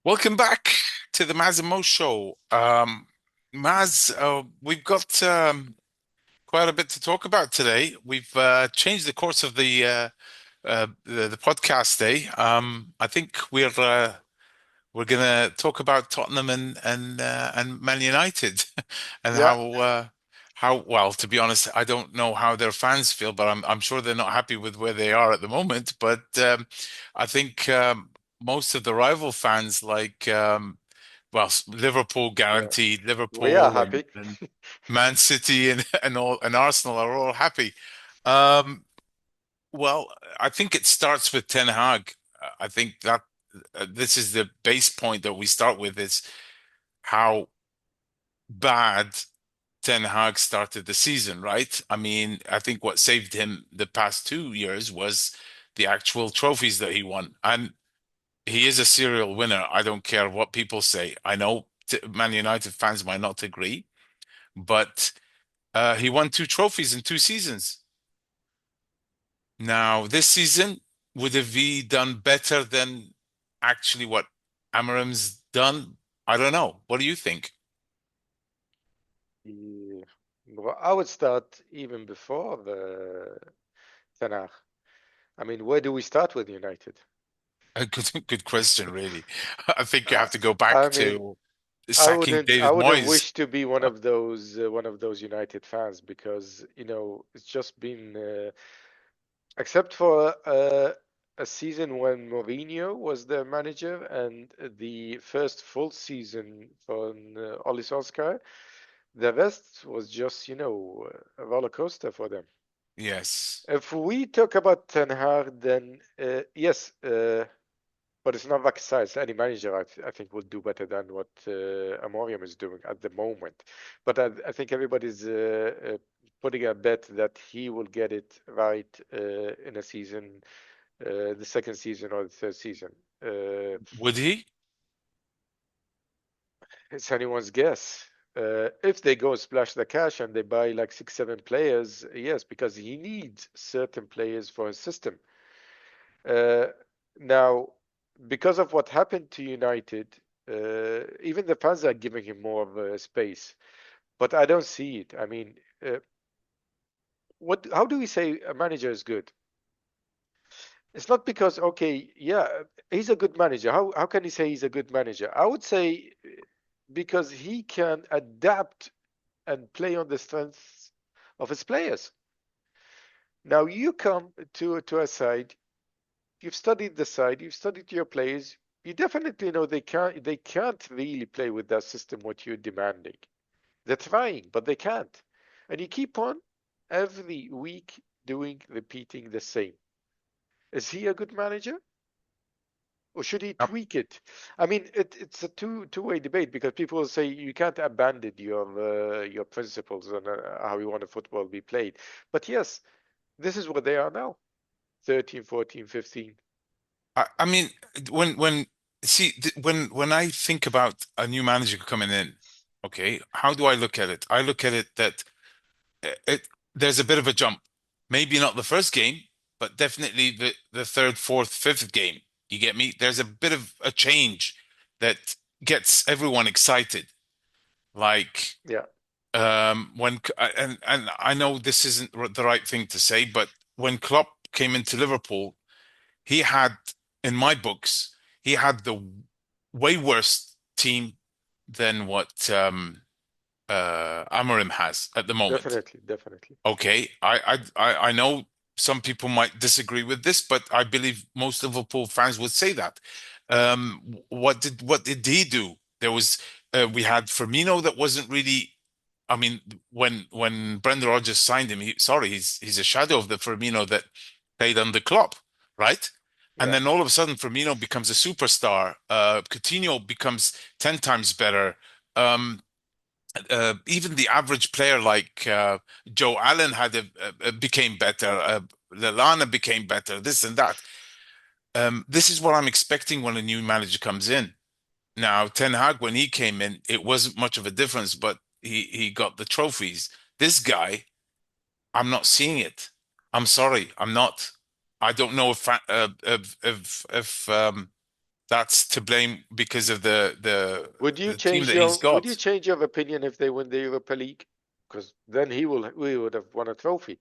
Welcome back to the Maz and Mo show. Maz, we've got quite a bit to talk about today. We've changed the course of the podcast day. I think we're gonna talk about Tottenham and Man United and Yeah, how well, to be honest, I don't know how their fans feel, but I'm sure they're not happy with where they are at the moment. But I think most of the rival fans Liverpool yeah. guaranteed, We are Liverpool happy. and Man City and Arsenal are all happy. Um, well, I think it starts with Ten Hag. I think that this is the base point that we start with is how bad Ten Hag started the season, right? I mean, I think what saved him the past 2 years was the actual trophies that he won. And he is a serial winner. I don't care what people say. I know Man United fans might not agree, but he won two trophies in 2 seasons. Now, this season, would have he done better than actually what Amarim's done? I don't know. What do you think? Yeah. Well, I would start even before the Tanakh. I mean, where do we start with United? A good question, really. I think you Uh, have to go I back mean, to I sacking wouldn't, I David wouldn't Moyes. wish to be one of those United fans because, it's just been, except for a season when Mourinho was the manager and the first full season from Ole Solskjaer. The rest was just, a roller coaster for them. Yes. If we talk about Ten Hag, then yes, but it's not rocket science. Any manager, I think, will do better than what Amorim is doing at the moment. But I think everybody's putting a bet that he will get it right in a season, the second season or the third season. Uh, Would he? It's anyone's guess. If they go splash the cash and they buy like six, seven players, yes, because he needs certain players for his system. Uh, Now, because of what happened to United, even the fans are giving him more of a space, but I don't see it. I mean, what? How do we say a manager is good? It's not because, okay, yeah, he's a good manager. How can he say he's a good manager? I would say because he can adapt and play on the strengths of his players. Now you come to a side, you've studied the side, you've studied your players, you definitely know they can't really play with that system what you're demanding. They're trying, but they can't. And you keep on every week repeating the same. Is he a good manager? Or should he Uh, tweak it? I mean, it's a two-way debate because people will say you can't abandon your principles on how you want a football be played. But yes, this is what they are now. 13, 14, 15. I mean, when see when I think about a new manager coming in, okay, how do I look at it? I look at it that it there's a bit of a jump. Maybe not the first game, but definitely the third, fourth, fifth game. You get me? There's a bit of a change that gets everyone excited. Like Yeah, and I know this isn't the right thing to say, but when Klopp came into Liverpool, he had, in my books, he had the way worse team than what Amorim has at the moment. definitely, definitely. Okay, I know some people might disagree with this, but I believe most Liverpool fans would say that. What did he do? There was we had Firmino that wasn't really. I mean, when Brendan Rodgers signed him, he's a shadow of the Firmino that played under Klopp, right? And Yeah, then all of a sudden, Firmino becomes a superstar. Coutinho becomes 10 times better. Um, Even the average player like Joe Allen became better. Lallana became better. This and that. This is what I'm expecting when a new manager comes in. Now, Ten Hag, when he came in, it wasn't much of a difference, but he got the trophies. This guy, I'm not seeing it. I'm sorry, I'm not. I don't know if that's to blame because of the team that he's Would you got. change your opinion if they win the Europa League? Because then we would have won a trophy.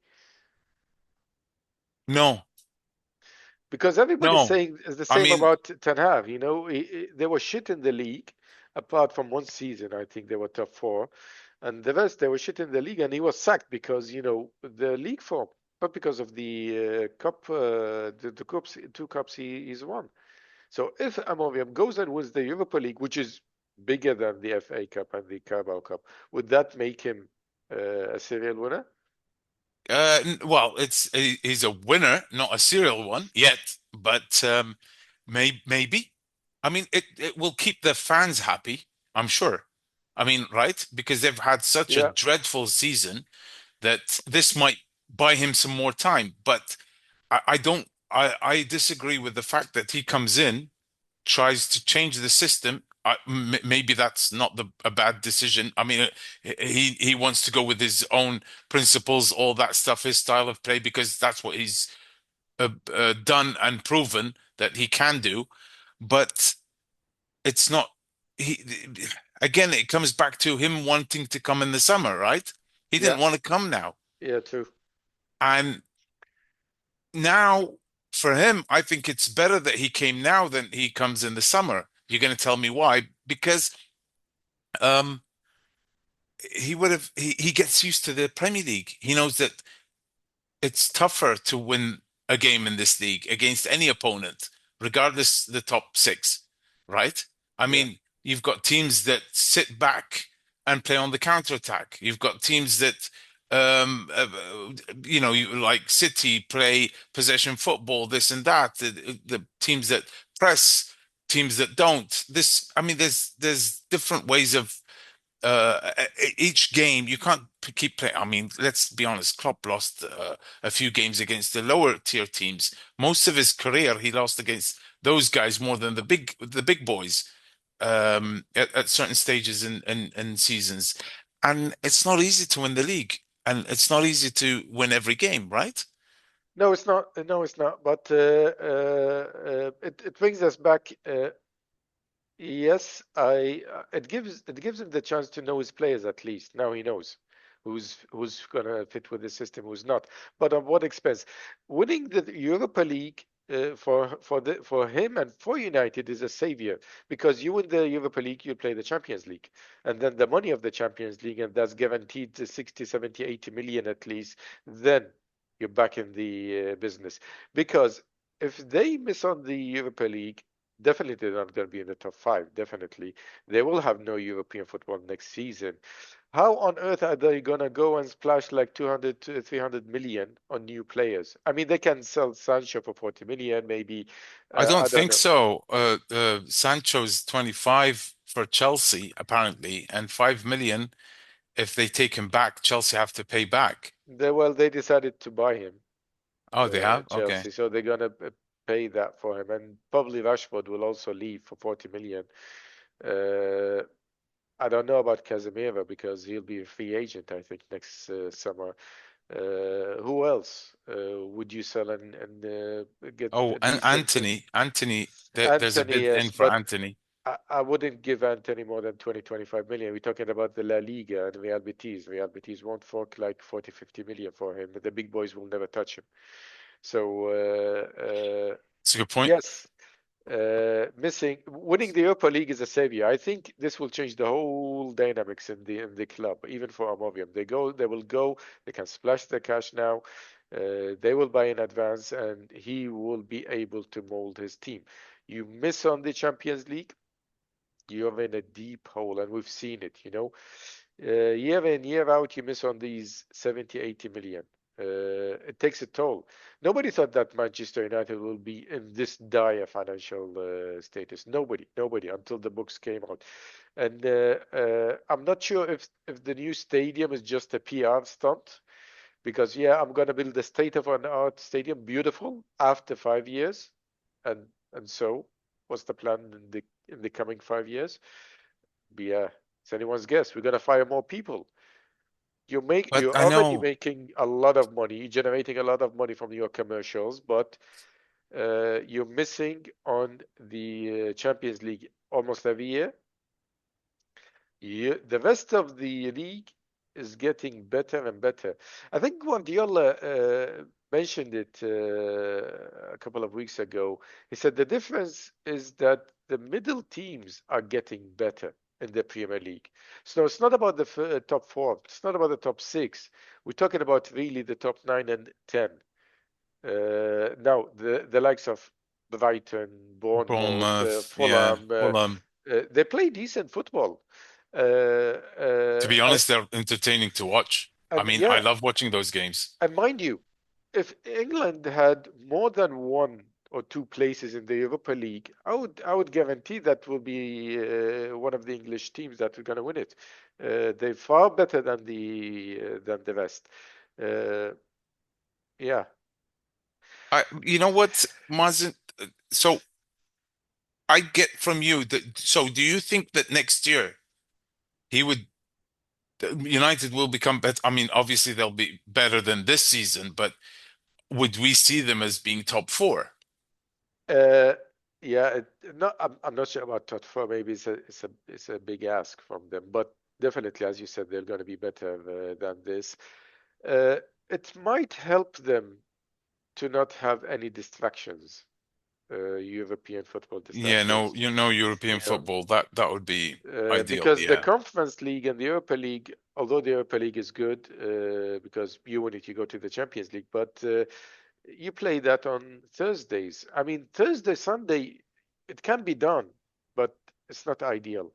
No, Because everybody's no. saying is the I same mean, about Ten Hag. You know, they were shit in the league, apart from one season. I think they were top four, and the rest they were shit in the league, and he was sacked because the league form, not because of the cup, the cups, two cups he's won. So if Amoviam goes and wins the Europa League, which is bigger than the FA Cup and the Carabao Cup, would that make him a serial winner? well, he's a winner, not a serial one yet, but maybe. I mean, it will keep the fans happy, I'm sure. I mean, right? Because they've had such a Yeah. dreadful season that this might buy him some more time. But I don't. I disagree with the fact that he comes in, tries to change the system. Maybe that's not a bad decision. I mean, he wants to go with his own principles, all that stuff, his style of play, because that's what he's done and proven that he can do. But it's not. He again, it comes back to him wanting to come in the summer, right? He Yeah. didn't want to come now, Yeah. True. and now for him, I think it's better that he came now than he comes in the summer. You're going to tell me why? Because um, he gets used to the Premier League. He knows that it's tougher to win a game in this league against any opponent, regardless the top six, right? I Yeah. mean, you've got teams that sit back and play on the counter attack. You've got teams that like City play possession football, this and that. The teams that press, teams that don't. I mean, there's different ways of each game. You can't keep playing. I mean, let's be honest. Klopp lost a few games against the lower tier teams. Most of his career, he lost against those guys more than the big boys at certain stages in seasons. And it's not easy to win the league, and it's not easy to win every game, right? No, it's not. No, it's not. But it brings us back. Yes, it gives him the chance to know his players at least. Now he knows who's gonna fit with the system, who's not. But at what expense? Winning the Europa League for him and for United is a savior because you win the Europa League, you play the Champions League, and then the money of the Champions League, and that's guaranteed to 60, 70, 80 million at least. Then you're back in the business because if they miss on the Europa League. Definitely, they're not going to be in the top five. Definitely. They will have no European football next season. How on earth are they going to go and splash like 200 to 300 million on new players? I mean, they can sell Sancho for 40 million, maybe. I don't I don't think know. so. Sancho's 25 for Chelsea, apparently, and 5 million if they take him back, Chelsea have to pay back. They decided to buy him, Oh, they have? Okay. Chelsea, so they're going to pay that for him. And probably Rashford will also leave for 40 million. Uh, I don't know about Casemiro because he'll be a free agent, I think, next summer. Who else would you sell and get Oh, a and decent Anthony, there's a Anthony? bid in Yes, for but Anthony. I wouldn't give Anthony more than 20, 25 million. We're talking about the La Liga and Real Betis. Real Betis won't fork like 40, 50 million for him. The big boys will never touch him. So, It's a good point. yes, winning the Europa League is a savior. I think this will change the whole dynamics in the club, even for Amovium. They will go, they can splash the cash now. They will buy in advance, and he will be able to mold his team. You miss on the Champions League, you're in a deep hole, and we've seen it, year in, year out, you miss on these 70, 80 million. It takes a toll. Nobody thought that Manchester United will be in this dire financial status. Nobody, until the books came out. And I'm not sure if the new stadium is just a PR stunt, because yeah, I'm gonna build a state-of-the-art stadium, beautiful, after 5 years, and so what's the plan in the coming 5 years? Yeah, it's anyone's guess. We're gonna fire more people. But You're I already know making a lot of money, you're generating a lot of money from your commercials, but you're missing on the Champions League almost every year. The rest of the league is getting better and better. I think Guardiola mentioned it a couple of weeks ago. He said the difference is that the middle teams are getting better in the Premier League. So it's not about the top four. It's not about the top six. We're talking about really the top 9 and 10. Now, the likes of Brighton, Bournemouth, Bournemouth, yeah, Fulham, Fulham. they play decent football. Uh, To uh, be and, honest, they're entertaining to watch. I and mean, I yeah, love watching those games. and mind you, if England had more than one or two places in the Europa League, I would guarantee that will be one of the English teams that are going to win it. They're far better than the rest. Uh, yeah. You know what, Mazen? So I get from you that. So do you think that next year he would United will become better? I mean, obviously they'll be better than this season, but would we see them as being top four? Uh, yeah, I'm not sure about top four. Maybe it's a big ask from them, but definitely, as you said, they're going to be better than this. Uh, it might help them to not have any distractions, European football Yeah, no, distractions. European You know, football, that would be ideal. because the Yeah. Conference League and the Europa League, although the Europa League is good, because you win it, you go to the Champions League, but you play that on Thursdays. I mean, Thursday, Sunday, it can be done, but it's not ideal.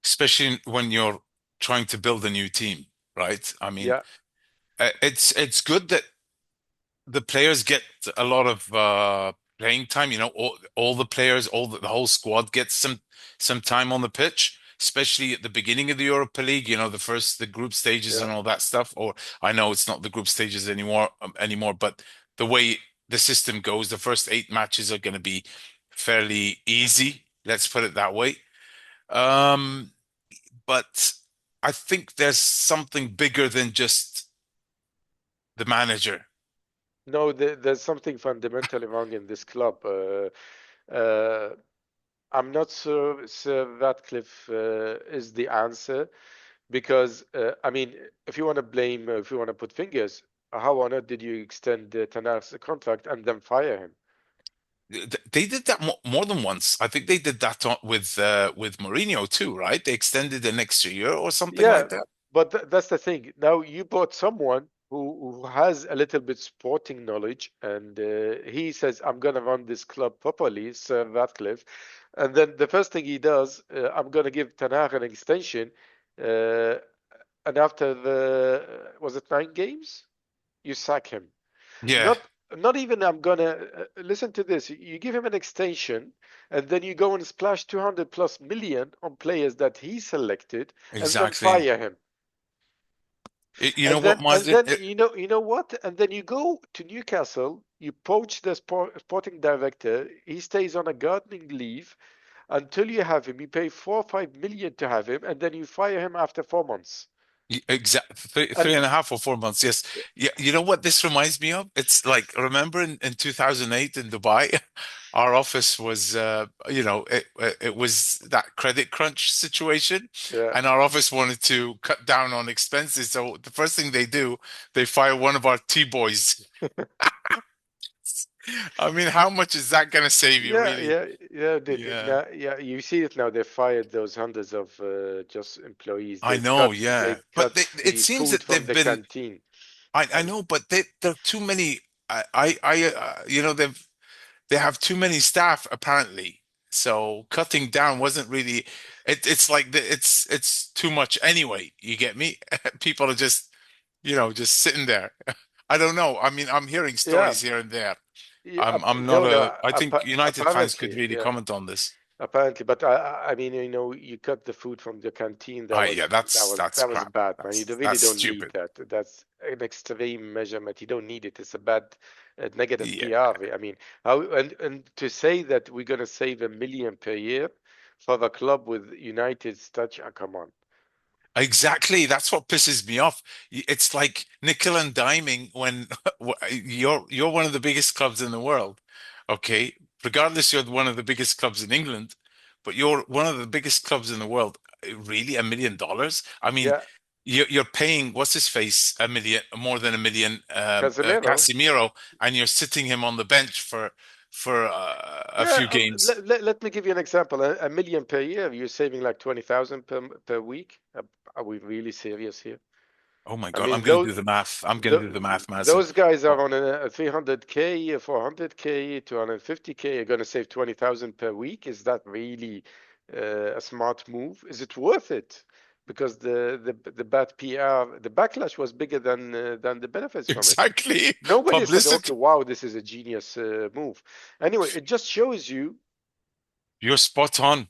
Especially when you're trying to build a new team, right? I mean, Yeah, it's good that the players get a lot of playing time. All the players, the whole squad gets some time on the pitch, especially at the beginning of the Europa League. The group stages yeah. and all that stuff. Or I know it's not the group stages anymore, but the way the system goes, the first 8 matches are going to be fairly easy. Let's put it that way. Um, but I think there's something bigger than just the manager. No, there's something fundamentally wrong in this club. Uh, I'm not sure Sir Ratcliffe is the answer because, I mean, if you want to blame, if you want to put fingers, how on earth did you extend Ten Hag's contract and then fire him? They did that more than once. I think they did that with Mourinho too, right? They extended an extra year or something Yeah, like that. but that's the thing. Now you bought someone who has a little bit sporting knowledge, and he says, "I'm gonna run this club properly, Sir Ratcliffe." And then the first thing he does, I'm gonna give Ten Hag an extension. Uh, and after was it 9 games? You sack him. Yeah, Not even I'm gonna listen to this. You give him an extension, and then you go and splash 200 plus million on players that he selected, and then exactly. fire him. You know what, And Mazen? then you know what? And then you go to Newcastle, you poach the sporting director. He stays on a gardening leave until you have him. You pay 4 or 5 million to have him, and then you fire him after 4 months. Exactly, three And and a half or 4 months. Yes. Yeah. You know what this reminds me of? It's like, remember in 2008 in Dubai, our office was, it was that credit crunch situation, yeah, and our office wanted to cut down on expenses. So the first thing they do, they fire one of our T-boys. I mean, how much is that going to save you, yeah, really? yeah, yeah. Yeah, Now, yeah, you see it now. They fired those hundreds of just employees. I They know. cut Yeah, they but cut it the seems food that from they've the been. canteen. I And know, but there are too many. They have too many staff apparently. So cutting down wasn't really. It's like it's too much anyway. You get me? People are just sitting there. I don't know. I mean, I'm hearing yeah, stories here and there. yeah, I'm not no, no. a. I think United fans could Apparently, really yeah. comment on this. Apparently, but I mean, you cut the food from the canteen. That Yeah, was that that's was that's that was crap. bad, man. You That's really that's don't need stupid. that. That's an extreme measurement. You don't need it. It's a bad, negative Yeah. PR. I mean, how and to say that we're gonna save 1 million per year for a club with United stature, come on. Exactly. That's what pisses me off. It's like nickel and diming when you're one of the biggest clubs in the world. Okay. Regardless, you're one of the biggest clubs in England, but you're one of the biggest clubs in the world. Really, $1 million? I mean, Yeah, you're paying what's his face a million, more than $1 million, Casemiro. Casemiro, and you're sitting him on the bench for a Yeah, few games. let me give you an example. A million per year, you're saving like 20,000 per week. Are we really serious here? Oh my I God, I'm mean, going to do the math. I'm going to do the math, Mazen. those guys are Oh, on a 300K, 400K, 250K, are going to save 20,000 per week. Is that really a smart move? Is it worth it? Because the bad PR, the backlash was bigger than the benefits from it. exactly. Nobody said, okay, Publicity. wow, this is a genius move. Anyway, it just shows you, You're spot on.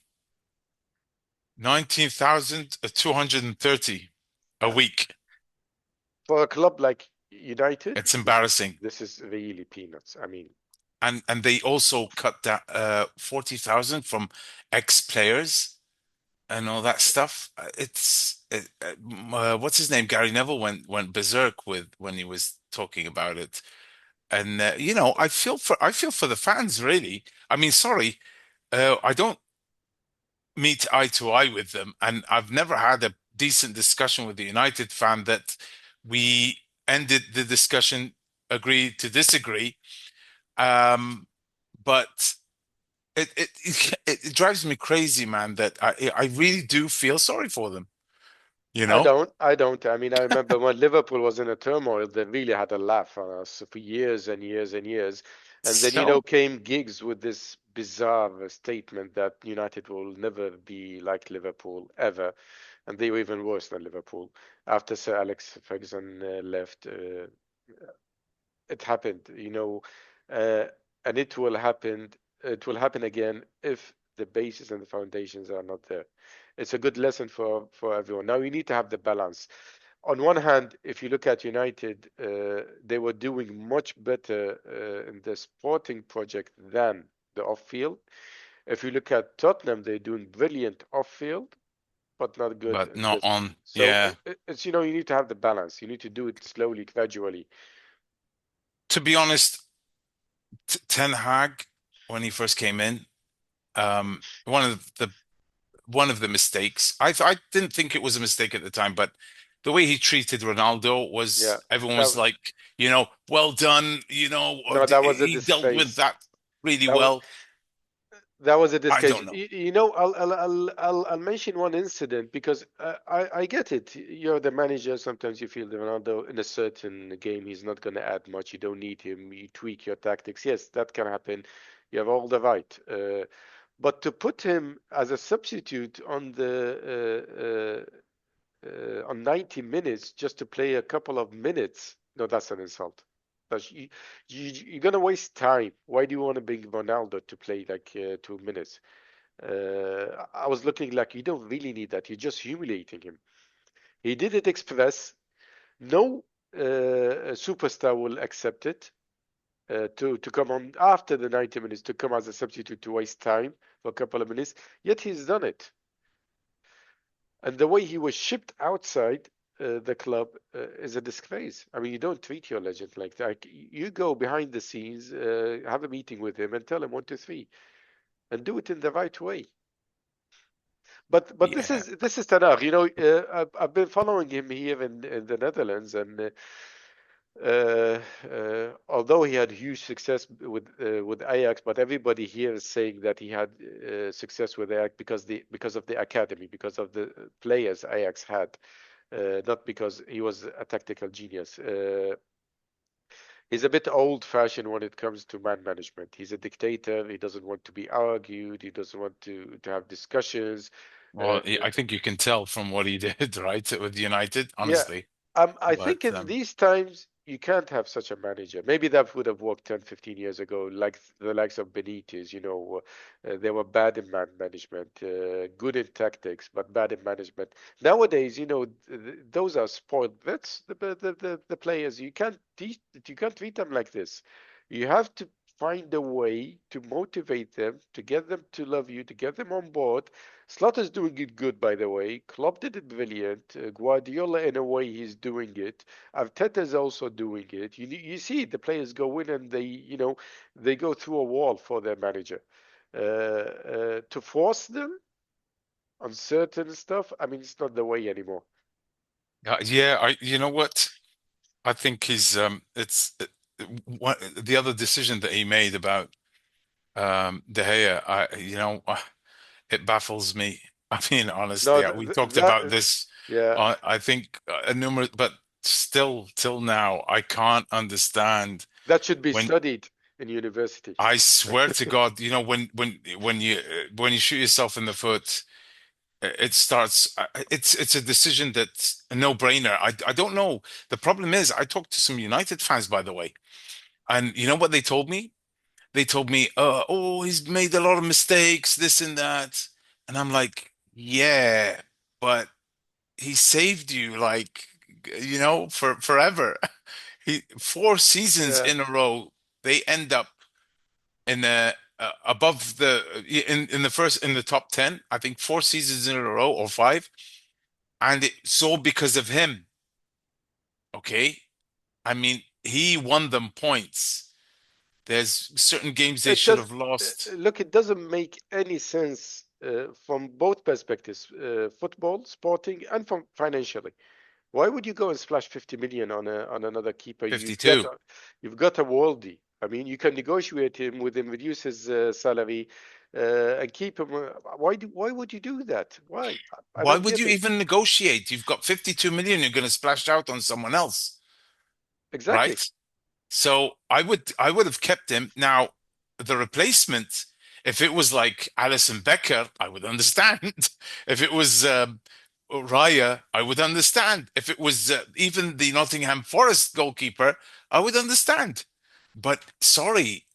19,230 a yeah, week. for a club like United, It's embarrassing. this is really peanuts. I mean, And they also cut that 40,000 from ex-players and all that stuff. What's his name? Gary Neville went berserk with when he was talking about it. And I feel for the fans really. I mean, sorry, I don't meet eye to eye with them, and I've never had a decent discussion with the United fan that we ended the discussion, agree to disagree. But it drives me crazy, man, that I really do feel sorry for them, you I know? don't. I don't. I mean, I remember when Liverpool was in a turmoil, they really had a laugh on us for years and years and years. And then, So, came Giggs with this bizarre statement that United will never be like Liverpool ever. And they were even worse than Liverpool after Sir Alex Ferguson left. It happened, uh, and it will happen. It will happen again if the basis and the foundations are not there. It's a good lesson for everyone. Now you need to have the balance. On one hand, if you look at United, they were doing much better in the sporting project than the off-field. If you look at Tottenham, they're doing brilliant off-field, but not good but in not this. on, So yeah. it's you need to have the balance. You need to do it slowly, gradually. To be honest, T Ten Hag, when he first came in, one of the mistakes. I didn't think it was a mistake at the time, but the way he treated Ronaldo Yeah, was everyone that was like, well done, no, that was a he dealt with disgrace. that really That was well. that was a I disgrace. don't know. I'll mention one incident because I get it. You're the manager. Sometimes you feel that Ronaldo in a certain game he's not going to add much. You don't need him. You tweak your tactics. Yes, that can happen. You have all the right. But to put him as a substitute on 90 minutes just to play a couple of minutes, no, that's an insult. You're gonna waste time. Why do you want to bring Ronaldo to play like 2 minutes? I was looking like you don't really need that. You're just humiliating him. He did it express. No superstar will accept it to come on after the 90 minutes to come as a substitute to waste time for a couple of minutes. Yet he's done it. And the way he was shipped outside the club is a disgrace. I mean, you don't treat your legend like that. You go behind the scenes, have a meeting with him, and tell him 1, 2, 3, and do it in the right way. But this Yeah, is Tanakh. I've been following him here in the Netherlands, and although he had huge success with Ajax, but everybody here is saying that he had success with Ajax because of the academy, because of the players Ajax had, not because he was a tactical genius. He's a bit old-fashioned when it comes to man management. He's a dictator. He doesn't want to be argued. He doesn't want to have discussions. Uh, well, I think you can tell from what he did, right, with United, Yeah, honestly. I But think in these times you can't have such a manager. Maybe that would have worked 10, 15 years ago, like the likes of Benitez. They were bad in management, good in tactics, but bad in management. Nowadays, those are spoiled brats. The players. You can't treat them like this. You have to. find a way to motivate them, to get them to love you, to get them on board. Slaughter's doing it good, by the way. Klopp did it brilliant. Guardiola, in a way, he's doing it. Arteta's also doing it. You see the players go in and they go through a wall for their manager. To force them on certain stuff, I mean, it's not the way anymore. Yeah, you know what? I think he's it's what the other decision that he made about De Gea, it baffles me. I mean, No, honestly, we th talked that, about this. yeah, I think a numerous, but still, till now, I can't understand that should be when. studied in university. I swear to God, when you shoot yourself in the foot, it starts. It's a decision that's a no-brainer. I don't know. The problem is, I talked to some United fans, by the way, and you know what they told me? They told me, oh, he's made a lot of mistakes, this and that. And I'm like, yeah, but he saved you like, for forever. He 4 seasons Yeah, in a row, they end up in the above the in the first in the top 10. I think 4 seasons in a row or five, and it's all because of him. Okay, I mean, he won them points. There's certain games they it should does. have lost. Look, it doesn't make any sense from both perspectives, football, sporting, and from financially. Why would you go and splash 50 million on another keeper? 52. You've got a worldie. I mean, you can negotiate him with him, reduce his salary, and keep him. Why would you do that? Why? I Why don't would get you it. even negotiate? You've got 52 million you're going to splash out on someone else, Exactly. right? So I would have kept him. Now, the replacement, if it was like Alison Becker, I would understand. If it was Raya, I would understand. If it was even the Nottingham Forest goalkeeper, I would understand. But sorry,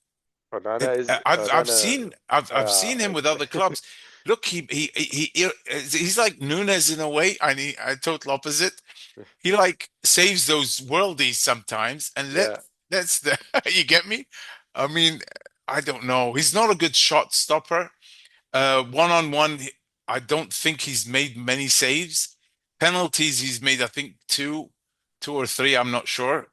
Onana. I've seen him with other clubs. Look, he's like Nunes in a way, and a total opposite. He like saves those worldies sometimes, and Yeah. that's the you get me. I mean, I don't know. He's not a good shot stopper. One on one, I don't think he's made many saves. Penalties, he's made, I think, two or three. I'm not sure.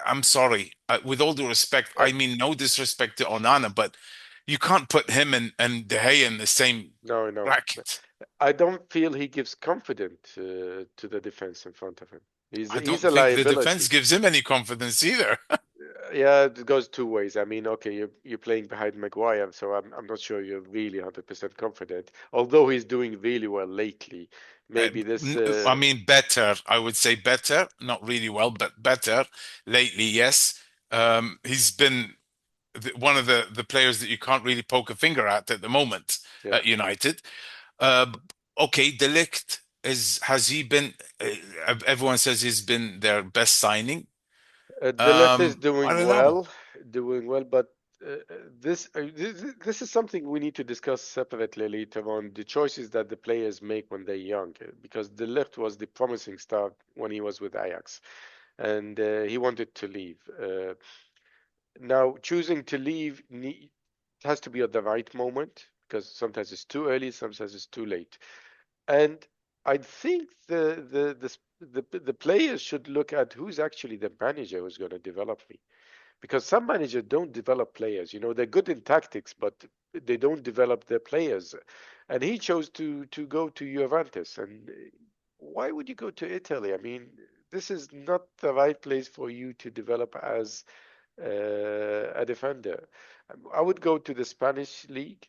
I'm sorry. With all due respect, Uh, I mean no disrespect to Onana, but you can't put him and De Gea in the same no, no. bracket. I don't feel he gives confidence to the defense in front of him. I He's don't a think the defense liability. gives him any confidence either. Yeah, it goes two ways. I mean, okay, you're playing behind Maguire, so I'm not sure you're really 100% confident. Although he's doing really well lately, maybe this. I mean, better. I would say better. Not really well, but better lately. Yes, he's been one of the players that you can't really poke a finger at the moment Yeah, at United. Uh, okay, De Ligt has he been? Everyone says he's been their best signing. De Ligt is I don't know. doing well, but this is something we need to discuss separately later on. The choices that the players make when they're young, because De Ligt was the promising star when he was with Ajax, and he wanted to leave. Now, choosing to leave has to be at the right moment because sometimes it's too early, sometimes it's too late. And I think the players should look at who's actually the manager who's going to develop me. Because some managers don't develop players. You know, they're good in tactics, but they don't develop their players. And he chose to go to Juventus. And why would you go to Italy? I mean, this is not the right place for you to develop as a defender. I would go to the Spanish league,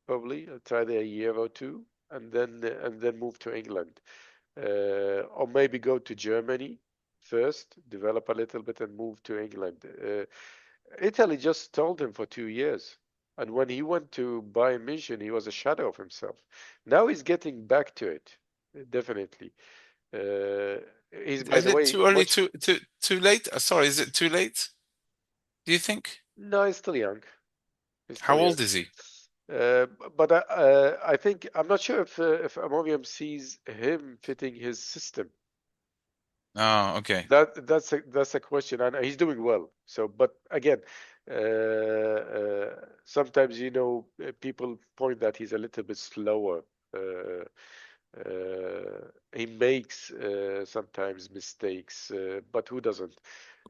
probably. I'll try there a year or two, and then move to England, or maybe go to Germany first, develop a little bit, and move to England. Italy just stalled him for 2 years. And when he went to Bayern München, he was a shadow of himself. Now he's getting back to it, definitely. Uh, he's, by Is the it way, too early? much. Too late? Sorry, is it too late? Do you think? No, he's still young. He's How still young. old is he? Uh, but I think I'm not sure if Amorim sees him fitting his system. Oh, okay. That's a question, and he's doing well. So, but again, Sometimes, people point that he's a little bit slower. Uh, he makes sometimes mistakes, but who doesn't?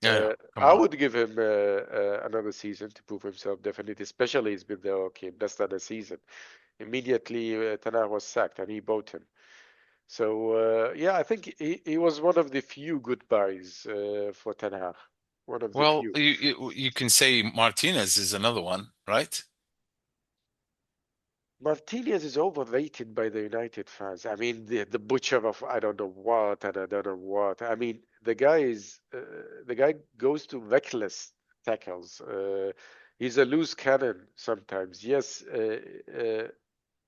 Yeah, yeah. Come I on. would give him another season to prove himself, definitely, especially he's been there, okay, less than a season. Immediately, Ten Hag was sacked and he bought him. So, yeah, I think he was one of the few goodbyes for Ten Hag. One of the Well, few. you can say Martinez is another one, right? Martinez is overrated by the United fans. I mean, the butcher of I don't know what and I don't know what. I mean, the guy goes to reckless tackles. He's a loose cannon sometimes. Yes,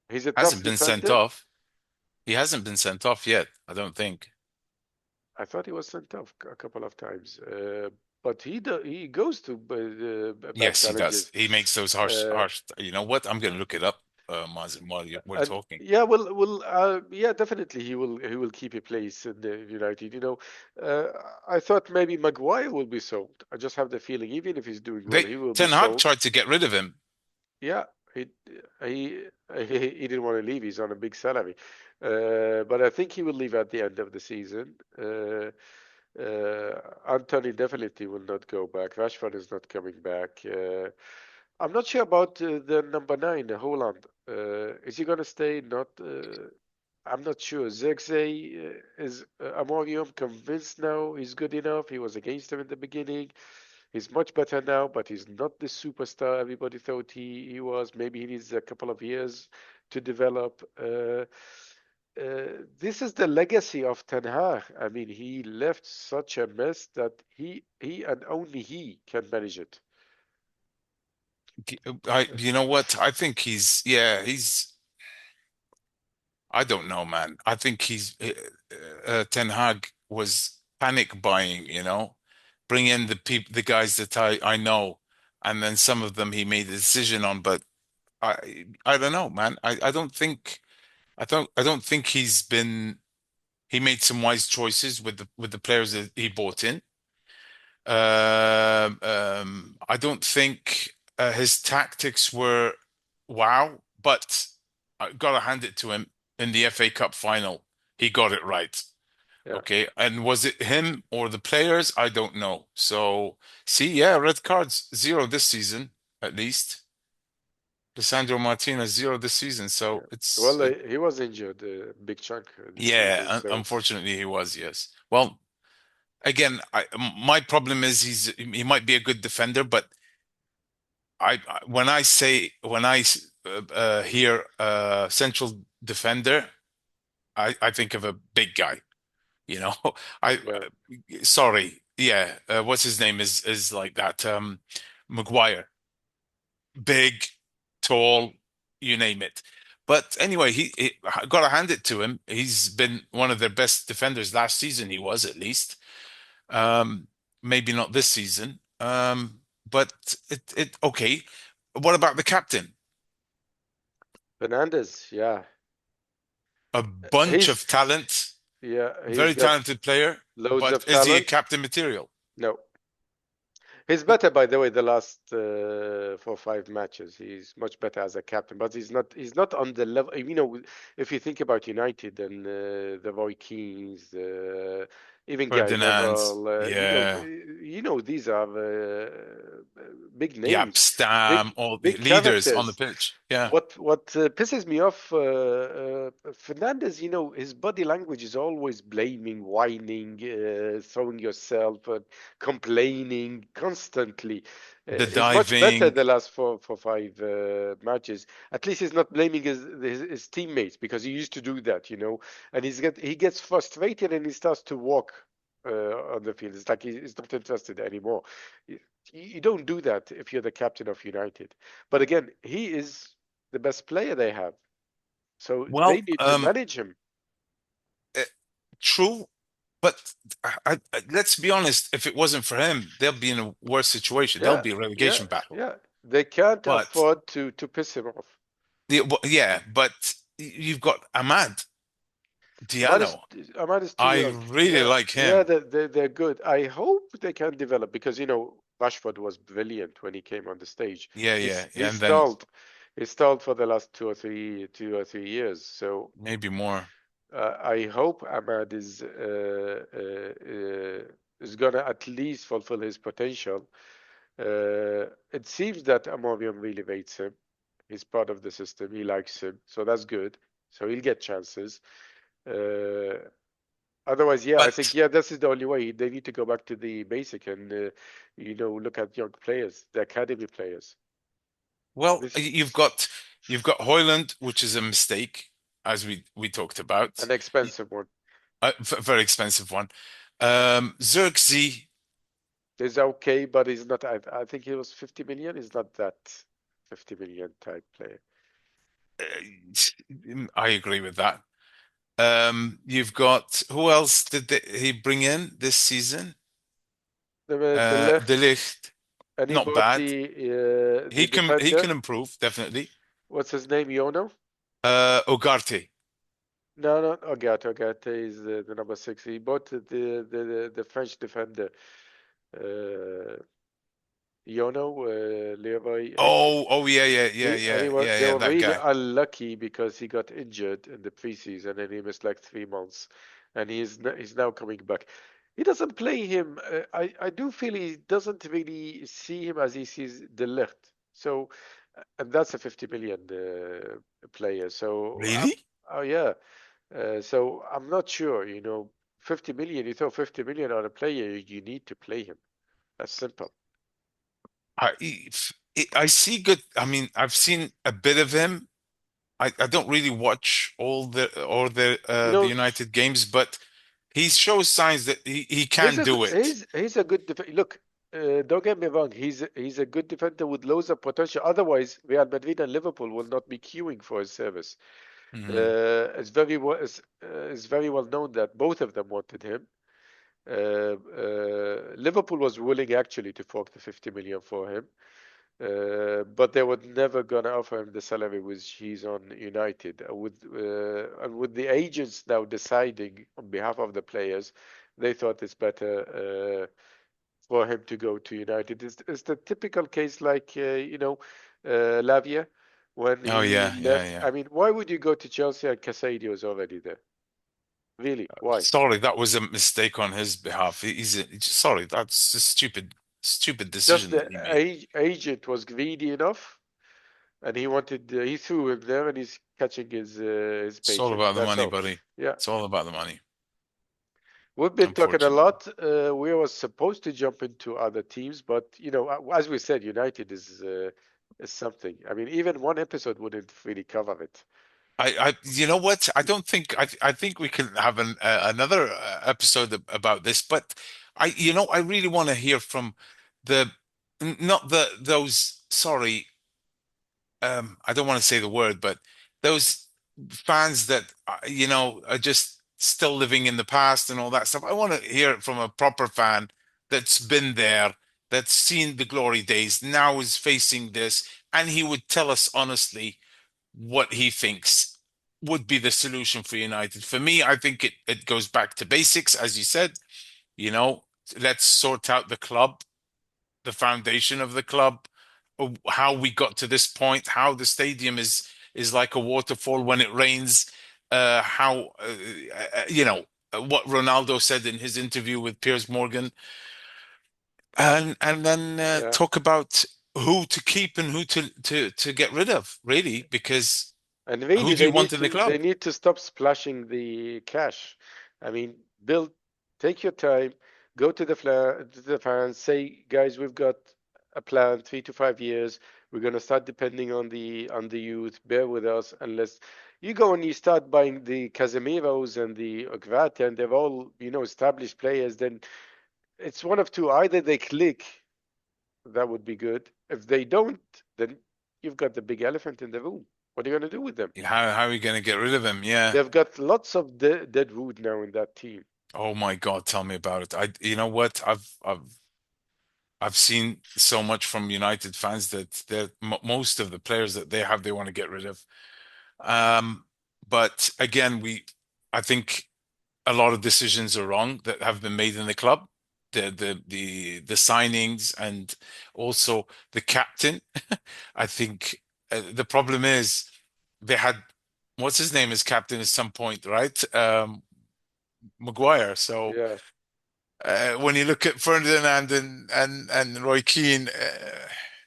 he's a tough Hasn't been sent defender. off. He hasn't been sent off yet, I don't think. I thought he was sent off a couple of times, but he goes to bad Yes, he does. challenges. He makes those harsh, Uh, harsh. You know what? I'm going to look it up, Mazen, while we're And talking. yeah, yeah, definitely he will keep a place in the United. Uh, I thought maybe Maguire will be sold. I just have the feeling, even if he's doing well, They he will be Ten Hag sold. tried to get rid of him. Yeah, he he he didn't want to leave. He's on a big salary, but I think he will leave at the end of the season. Anthony definitely will not go back. Rashford is not coming back. I'm not sure about the number nine, Holland. Is he going to stay? Not. I'm not sure. Zirkzee is Amorim convinced now he's good enough. He was against him in the beginning. He's much better now, but he's not the superstar everybody thought he was. Maybe he needs a couple of years to develop. This is the legacy of Ten Hag. I mean, he left such a mess that he and only he can manage it. You know what? I think yeah, I don't know, man. I think Ten Hag was panic buying, bring in the guys that I know, and then some of them he made a decision on, but I don't know, man. I don't think he made some wise choices with the players that he bought in. I don't think his tactics were wow, but I gotta hand it to him in the FA Cup final. He got it right. Yeah. Okay. And was it him or the players? I don't know. So, see, yeah, red cards, zero this season, at least. Lissandro Martinez, zero this season. Yeah. So it's, Well, he was injured a big chunk this yeah, season, so unfortunately he was, yes. Well, again, my problem is he might be a good defender, but when I say when hear central defender, I think of a big guy. You know, I yeah, sorry, yeah. What's his name is like that. Maguire, big, tall, you name it. But anyway, he got to hand it to him. He's been one of their best defenders last season. He was at least. Um, Maybe not this season. But it okay. What about the captain? Fernandez, yeah, A bunch of he's talent, yeah, he's very got talented player, loads but of is he a talent. captain material? No, he's better, by the way, the last 4 or 5 matches. He's much better as a captain, but he's not on the level. If you think about United and the Roy Keanes, even Gary Ferdinand, Neville, yeah, these are big Yap, names, big Stam, all the big leaders on the characters. pitch. Yeah, What pisses me off, Fernandez, his body language is always blaming, whining, throwing yourself, complaining constantly. the He's much better diving, the last 5 matches. At least he's not blaming his teammates because he used to do that, and he gets frustrated and he starts to walk on the field. It's like he's not interested anymore. You don't do that if you're the captain of United. But again, he is the best player they have. So they well, need to manage him. eh, true, but let's be honest. If it wasn't for him, they'll be in a worse situation. They'll Yeah, be a yeah, relegation battle. yeah. They can't But afford to piss him off. yeah, but you've got Ahmad Ahmad is Diallo. Ahmad is too I young. really Yeah, like yeah, him. they're good. I hope they can develop because Rashford was brilliant when he came on the stage. Yeah, He's yeah, he yeah. And then stalled, he stalled for the last 2 or 3 years. So maybe more. I hope Ahmad is gonna at least fulfill his potential. It seems that Amorim really rates him. He's part of the system. He likes him, so that's good. So he'll get chances. Uh, Otherwise, yeah, I think But yeah, this is the only way. They need to go back to the basic and look at young players, the academy players. well, This you've got Hoyland, which is a mistake, as we talked about. an expensive one. Very expensive one. Xerxes, He's okay, but he's not. I think he was 50 million. He's not that 50 million type player. I agree with that. You've got who else did he bring in this season? The De Ligt, Ligt, and he not bought bad. the He defender. can improve definitely. What's his name? Yono? Ugarte. No, no, Ogata. Ogata is the number six. He bought the French defender. Uh, Yono, Leroy, I think. Oh yeah, yeah, yeah, And yeah, yeah, they yeah. were That really guy. unlucky because he got injured in the preseason and he missed like 3 months, and he's now coming back. He doesn't play him. I do feel he doesn't really see him as he sees De Ligt. So, and that's a 50 million player. So, Really? oh yeah. So I'm not sure. 50 million. You throw 50 million on a player, you need to play him. That's simple. I see good. I mean, I've seen a bit of him. I don't really watch You the know, United games, but he shows signs that he He's can a do it. he's a good look. Don't get me wrong. He's a good defender with loads of potential. Otherwise, Real Madrid and Liverpool will not be queuing for his service. Mhm. It's very well known that both of them wanted him. Liverpool was willing actually to fork the 50 million for him, but they were never gonna offer him the salary which he's on United. And with the agents now deciding on behalf of the players, they thought it's better for him to go to United. It's the typical case like Lavia when Oh he yeah, yeah, left. yeah. I mean, why would you go to Chelsea and Casado is already there? Really? Why? Sorry, that was a mistake on his behalf. Sorry, that's a stupid Just decision the that he made. agent was greedy enough, and he threw him there, and he's catching his It's all paycheck. about the That's money, all. buddy. Yeah. It's all about the money, We've been talking a unfortunately. lot. We were supposed to jump into other teams, but as we said, United is something. I mean, even one episode wouldn't really cover it. You know what? I don't think I think we can have another episode about this, but I really want to hear from the not those. Sorry, I don't want to say the word, but those fans that are just still living in the past and all that stuff. I want to hear it from a proper fan that's been there, that's seen the glory days, now is facing this, and he would tell us honestly what he thinks would be the solution for United. For me, I think it goes back to basics, as you said. You know, let's sort out the club, the foundation of the club, how we got to this point, how the stadium is like a waterfall when it rains, how what Ronaldo said in his interview with Piers Morgan, and then Yeah. talk about who to keep and who to get rid of, really, because And who really, do you want in the they club? need to stop splashing the cash. I mean, build, take your time, go to the fans, say, guys, we've got a plan, 3 to 5 years. We're gonna start depending on the youth. Bear with us, and you go and you start buying the Casemiros and the Ogvata, and they're all established players. Then it's one of two: either they click, that would be good. If they don't, then you've got the big elephant in the room. What are you gonna do with them? How are we going to get rid of him? Yeah. They've got lots of dead wood now in that team. Oh my God, tell me about it. You know what? I've seen so much from United fans that most of the players that they have, they want to get rid of. Um, but again, I think a lot of decisions are wrong that have been made in the club. the signings and also the captain. I think the problem is they had what's his name as captain at some point, right? Maguire. So Yeah. when you look at Ferdinand and Roy Keane,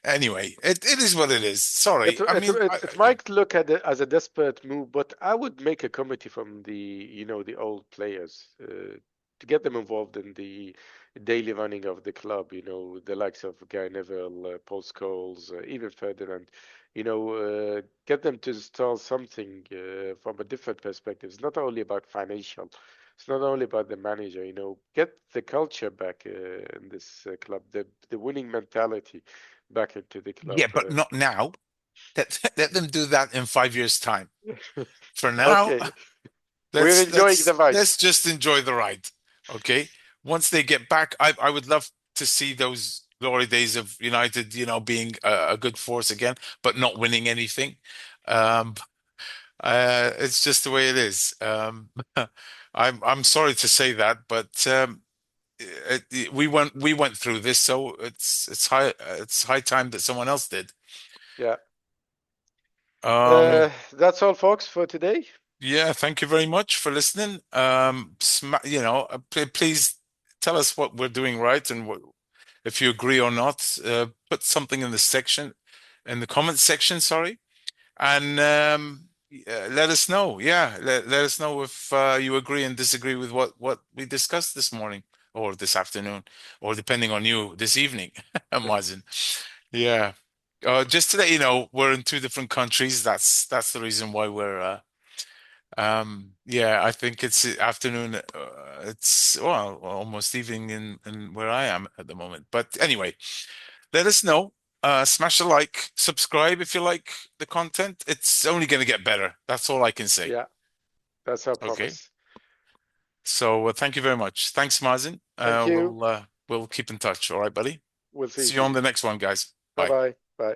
anyway, it is what it is. It Sorry, I it mean, it might look at it as a desperate move, but I would make a committee from the old players to get them involved in the daily running of the club. The likes of Gary Neville, Paul Scholes, even Ferdinand. Get them to install something from a different perspective. It's not only about financial. It's not only about the manager. Get the culture back in this club, the winning mentality back into the club. yeah, but not now. Let them do that in 5 years' time. For now, Okay, we're let's enjoying the let's ride. let's just enjoy the ride. Okay. Once they get back, I would love to see those glory days of United, being a good force again, but not winning anything. Um, it's just the way it is. I'm sorry to say that, but we went through this, so it's high time that someone else did. Yeah. Um, That's all, folks, for today. Yeah, thank you very much for listening. Please tell us what we're doing right and if you agree or not. Put something in the section, in the comment section, sorry, and let us know. Yeah, let us know if you agree and disagree with what we discussed this morning or this afternoon, or depending on you, this evening, Mazen. Yeah. Just to let you know, we're in two different countries. That's the reason why we're yeah, I think it's afternoon. It's well, almost evening in where I am at the moment. But anyway, let us know. Smash a like, subscribe if you like the content. It's only going to get better. That's all I can say. Yeah, that's our Okay. promise. So thank you very much. Thanks, Mazen. Thank you. We'll keep in touch. All right, buddy. We'll see you See you on soon. the next one, guys. Bye. Bye-bye. Bye.